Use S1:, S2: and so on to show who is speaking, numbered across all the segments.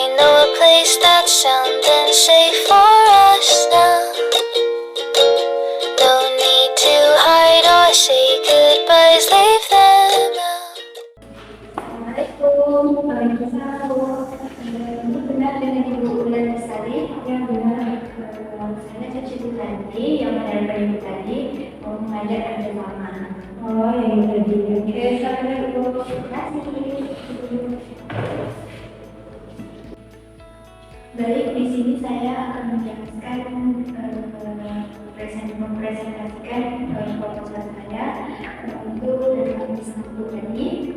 S1: I know a place that's sound and safe for us now. No need to hide or say goodbyes, leave them out.
S2: Assalamualaikum, waalaikumsalam. Benar dengan Ibu Ulan Bestari? Ya benar. Saya Caci Bulanti yang menerima Ibu tadi mau mengajak Anda mama. Oh ya tadi. Oke, assalamualaikum. Terima kasih. Baik, di sini saya akan menjelaskan mempresentasikan proposal saya untuk tentang pisang tadi.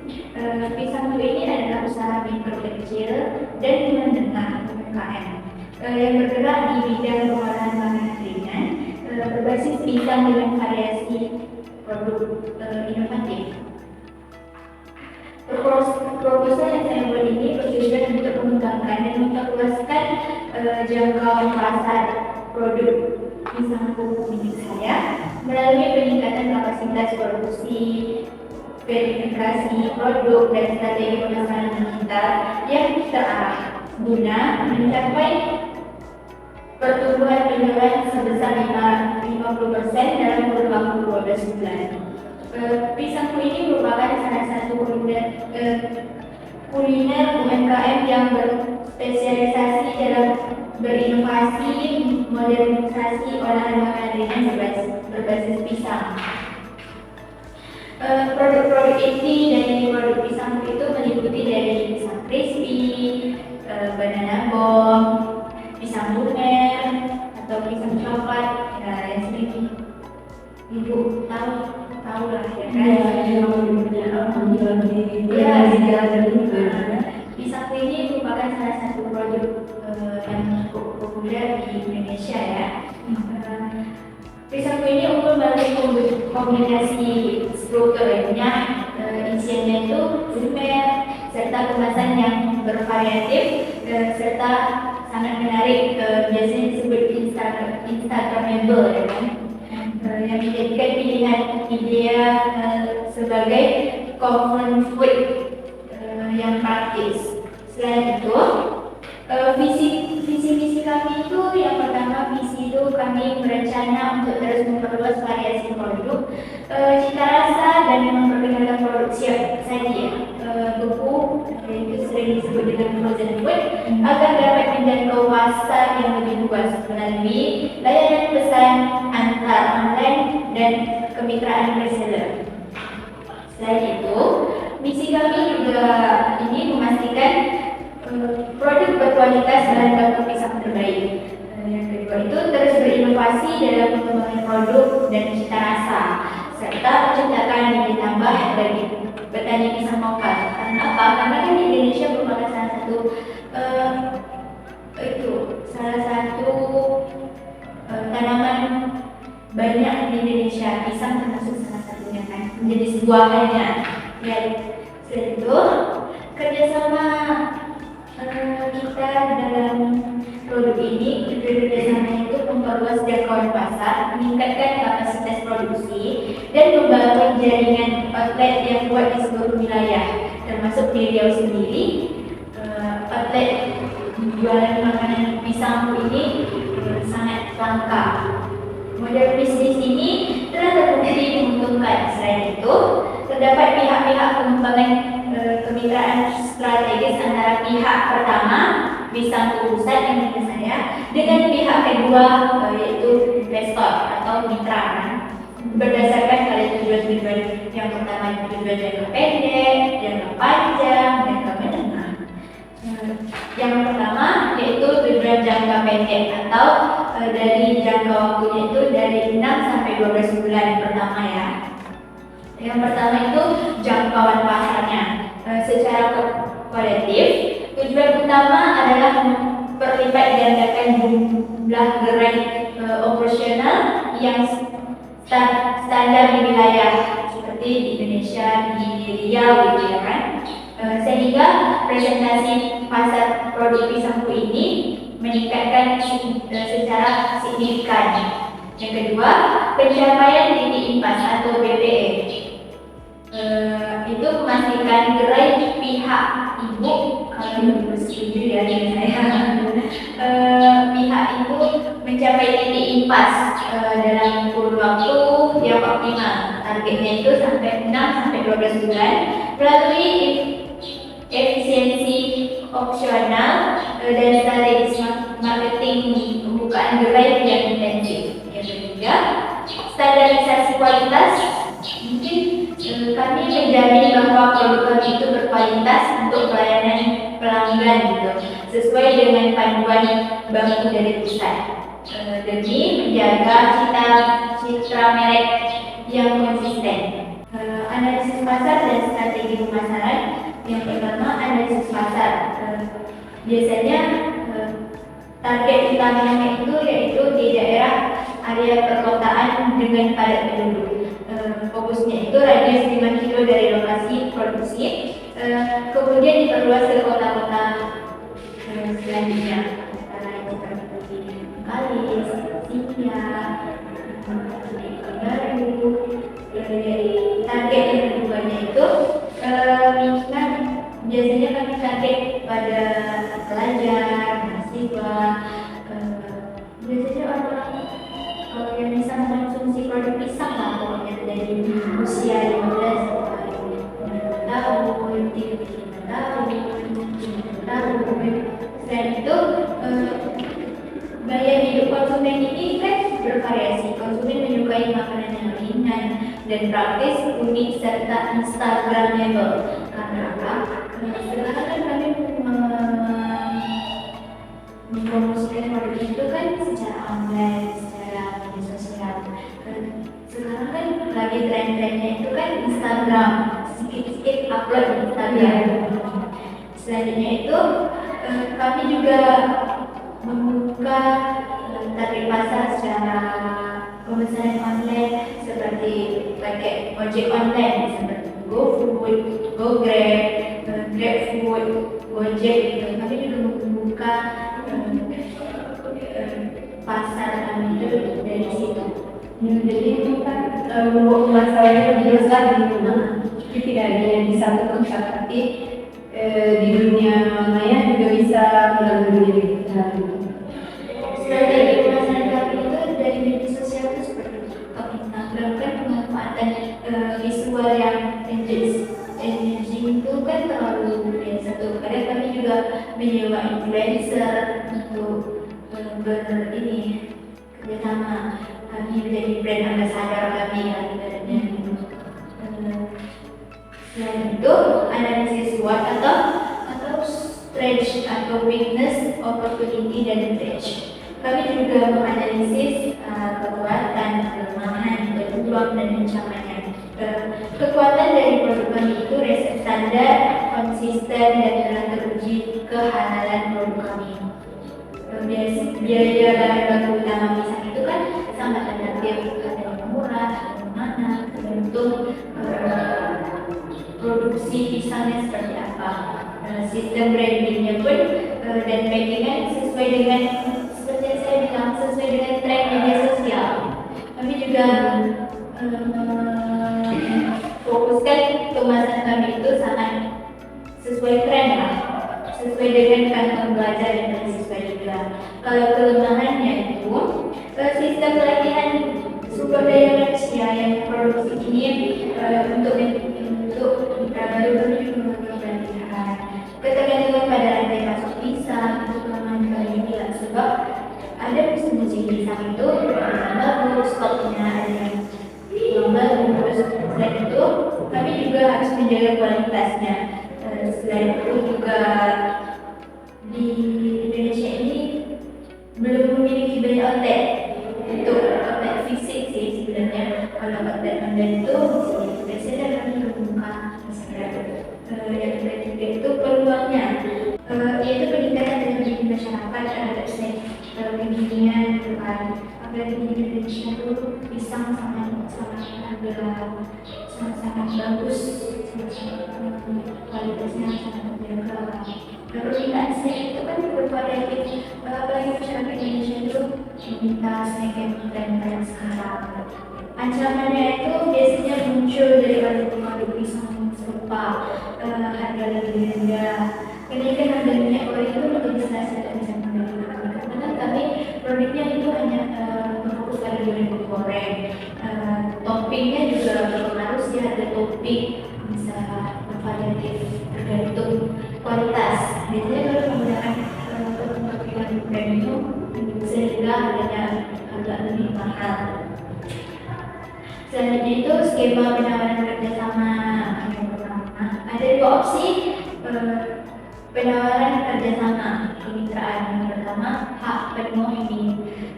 S2: Pisang ini adalah usaha mikro kecil dan menengah UMKM yang bergerak di bidang pengolahan makanan ringan berbasis pisang dengan variasi produk inovatif. Proposal yang saya buat ini bertujuan untuk mengembangkan dan memperluaskan jangkauan pasar produk pisang milik saya melalui peningkatan kapasitas produksi, verifikasi produk dan strategi pemasaran digital yang terarah guna mencapai pertumbuhan penjualan sebesar 50% dalam kurun waktu 12 bulan. Pisangku ini merupakan salah satu kuliner UMKM yang berspesialisasi dalam berinovasi, modernisasi olahan makanan ringan berbasis pisang. Produk-produk inti dari produk pisang itu meliputi dari pisang crispy, banana bomb, pisang lumer, atau pisang coklat, yang sering Ibu tahu lah ya kan? Pisang ini merupakan salah satu produk yang cukup populer di Indonesia ya. Pisang ini unggul melalui kombinasi struktur isiannya itu lumer serta kemasan yang bervariatif serta sangat menarik, biasanya disebut instagramable ya kan, yang menjadikan pilihan ideal sebagai comfort food yang praktis. Selain itu, visi misi kami itu yang pertama, visi itu kami berencana untuk terus memperluas variasi produk, cita rasa dan memperkenalkan produk siap saji beku, itu sering disebut dengan frozen food, agar dapat menjangkau pasar yang lebih luas melalui layanan pesan antar online dan kemitraan reseller. Selain itu, misi kami juga ini memastikan produk berkualitas bahan baku pisang terbaik. Yang kedua itu terus berinovasi dalam pengembangan produk dan cita rasa serta menciptakan nilai tambah bagi petani pisang lokal. Karena apa? Karena kan Indonesia merupakan salah satu tanaman banyak di Indonesia, pisang termasuk salah satunya kan, menjadi sebuah hanya. Ya, selain itu kerjasama kita dalam produk ini, kerjasama itu memperluas jangkauan pasar, meningkatkan kapasitas produksi, dan membangun jaringan outlet yang kuat di seluruh wilayah, termasuk di Riau sendiri. Outlet jualan makanan pisang ini sangat langka. Model bisnis ini telah terbukti menguntungkan. Selain itu, terdapat pihak-pihak pengembangan kemitraan strategis antara pihak pertama, Pisang Pusat yang milik saya, dengan pihak kedua yaitu investor atau mitra. Berdasarkan pada tujuan-tujuan yang pertama, tujuan jangka pendek, jangka panjang, jangka menengah. Yang pertama yaitu tujuan jangka pendek atau dari jangka waktunya itu dari 6 sampai 12 bulan pertama ya. Yang pertama itu jangkauan pasarnya. Secara kualitatif, tujuan utama adalah memperlipat gandakan jumlah gerai operasional yang standar di wilayah seperti di Indonesia, di Riau gitu ya kan. Sehingga presentasi pasar produk pisangku ini meningkatkan secara signifikan. Yang kedua, pencapaian titik impas atau BPE. Itu memastikan gerai pihak ibu, kalau belum setuju ya dengan saya. Pihak itu mencapai titik impas dalam kurun waktu yang optimal. Targetnya itu sampai 6 sampai 12 bulan melalui efisiensi opsional dan strategi marketing pembukaan gerai yang intensif. Yang ketiga, standarisasi kualitas. Mungkin kami menjamin bahwa produk kami itu berkualitas untuk pelayanan pelanggan gitu, sesuai dengan panduan baku dari pusat, demi menjaga citra merek yang konsisten. Analisis pasar dan strategi pemasaran. Yang pertama, analisis pasar. Biasanya target utamanya itu yaitu di daerah area perkotaan dengan padat penduduk. Fokusnya itu radius 5 kilo dari lokasi produksi, kemudian diperluas ke kota-kota selanjutnya, antara yang seperti Kalis, Sintia, Baru. Dari target yang keduanya itu minat, biasanya kami target pada pelajar, mahasiswa, biasanya orang yang bisa mengonsumsi produk pisang lah, pokoknya dari usia 15 sampai 6 tahun, 35 tahun, 10 tahun. Selain itu, gaya hidup konsumen ini kan bervariasi. Konsumen menyukai makanan yang ringan dan praktis, unik, serta instagramable. Karena apa? Sekarang kan kami mempromosikan produk itu kan secara online, secara media sosial. Sekarang kan lagi tren-trennya itu kan Instagram, sedikit-sedikit upload di Instagram. Selanjutnya itu kami juga membuka target pasar secara pemesanan online, seperti pakai ojek online seperti GoFood, GoGrab, GrabFood, Gojek gitu. Kami juga membuka pasar kami itu dari situ.
S3: Jadi itu kan masalahnya lebih besar di rumah. Jadi tidak hanya di satu tempat, tapi di dunia maya juga bisa melalui dunia digital.
S2: Strategi pemasaran kami itu dari media sosial itu seperti TikTok, Instagram kan pemanfaatan visual yang engaging itu kan terlalu biasa tuh. Kadang kami juga menyewa influencer untuk kerjasama. Kami menjadi brand ambassador kami ibaratnya. Selain itu, analisis SWOT atau stretch atau weakness, opportunity dan threat. Kami juga menganalisis kekuatan, kelemahan, peluang dan ancamannya. Kekuatan dari produk kami itu resep standar, konsisten dan telah teruji kehalalan produk kami. Biaya bahan baku utama pisang itu kan sangat relatif, ada yang murah, ada yang mahal, tergantung produksi pisangnya seperti apa. Sistem brandingnya pun dan packingan sesuai dengan, seperti yang saya bilang, sesuai dengan tren media sosial. Kami juga fokuskan kemasan kami itu sangat sesuai tren lah, sesuai dengan kantong belajar dan siswa juga. Kalau kelemahannya itu sistem pelatihan sumber daya manusia yang produksi ini untuk kami juga melakukan pelatihan. Ketergantungan pada rantai pasok pisang itu kelemahan kami juga, sebab ada musim-musim pisang itu yang bagus, stoknya ada yang bagus. Selain itu kami juga harus menjaga kualitasnya. Selain itu juga di Indonesia ini belum memiliki banyak outlet untuk outlet fisik sih sebenarnya. Kalau outlet online itu biasanya kami membuka yang ketiga itu peluangnya, yaitu peningkatan daya beli masyarakat terhadap kekinian depan. Apalagi di Indonesia itu pisang sangat bagus, kualitasnya sangat terjaga. Permintaan snack itu kan bervariatif, apalagi masyarakat Indonesia itu meminta snack yang tren-tren sekarang. Ancamannya itu biasanya muncul dari produk pisang serupa, harga lebih rendah, kenaikan harga variatif tergantung kualitas. Biasanya kalau menggunakan produk yang premium sehingga harganya agak lebih mahal. Selanjutnya itu skema penawaran kerjasama yang pertama. Ada dua opsi penawaran kerjasama kemitraan. Yang pertama, hak penuh di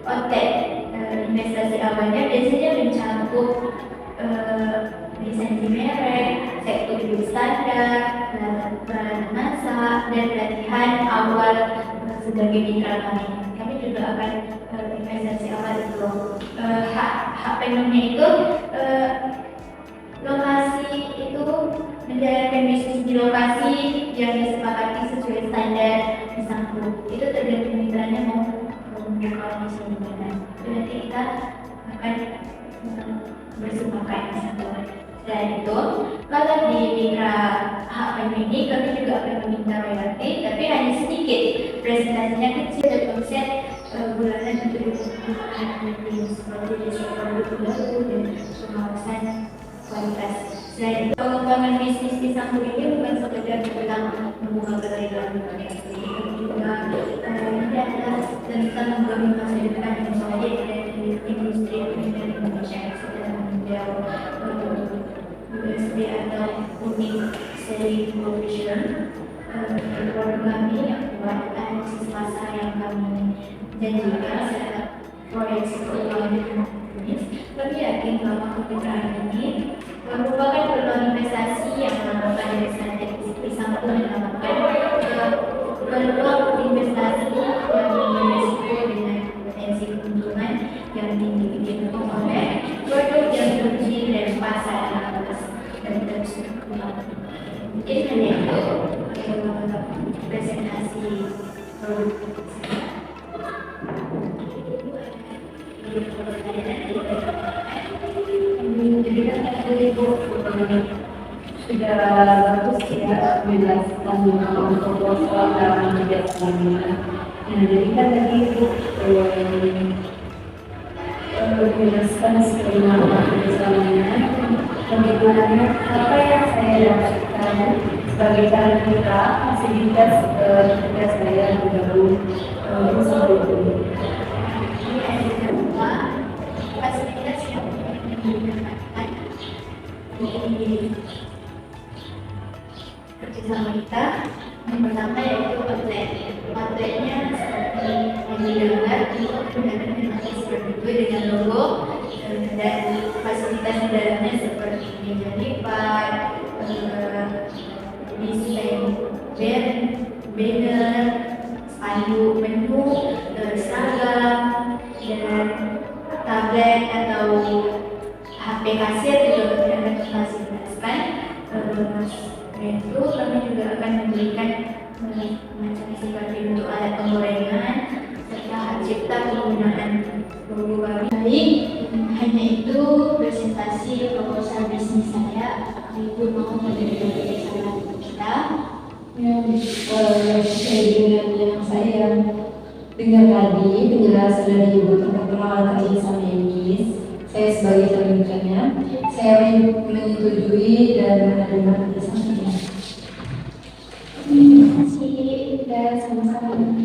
S2: OTEK. Investasi awalnya biasanya mencakup lisensi merek, sektor standar, peralatan masak, dan pelatihan awal sebagai mitra kami. Kami juga akan investasi awal itu. Hak penuhnya itu lokasi itu menjalankan bisnis di lokasi yang disepakati sesuai standar bersangkutan. Itu tergantung mitranya mau membuka bisnis di mana. Nanti kita akan bersepakat bersama. Dan itu, kalau di mitra hak penuh ini kami juga akan meminta royalti, tapi hanya sedikit. Presentasinya kecil dan konsep bulanan untuk dibutuhkan seperti diskon baru dan pengawasan kualitas. Selain itu, pengembangan bisnis di Sangku ini bukan sekedar tentang membuka gerai baru, tapi juga ini adalah tentang membangun masa depan yang baik dari industri pendidikan Indonesia yang sedang menjauh USD atau unik seri production. Produk kami yang kuat dan basis pasar yang kami janjikan serta proyeksi keuangan ekonomis. Kami yakin bahwa kemitraan ini merupakan peluang investasi yang melakukan dari strategi pisang pun melakukan peluang investasi yang beresiko dengan potensi keuntungan yang tinggi didukung oleh produk yang kunci dan pasar yang luas dan terus berkembang. Mungkin hanya itu presentasi produk.
S3: Sudah bagus ya menjelaskan untuk proposal dalam kerjasama. Nah, jadi kan tadi Ibu menjelaskan skema kerjasamanya, bagaimana apa yang saya dapatkan sebagai calon mitra fasilitas ketika saya bergabung bersama itu.
S2: Fasilitas yang digunakan di kerjasama kita, yang pertama yaitu outlet. Outletnya seperti yang didengar itu menggunakan memang seperti itu dengan logo dan fasilitas di dalamnya seperti meja lipat, desain banner, spanduk menu, seragam, dan tablet atau HP kasir juga kami akan fasilitasikan. Itu kami juga akan memberikan macam seperti untuk alat penggorengan serta hak cipta penggunaan logo kami. Baik, hanya itu presentasi proposal bisnis saya. Ibu mau menerima kerjasama kita.
S3: Ya, sesuai dengan yang saya dengar tadi penjelasan dari Ibu tentang peralatan insan medis, saya sebagai calon mitranya, saya menyetujui dan menerima kerjasamanya.
S2: Terima kasih dan sama-sama.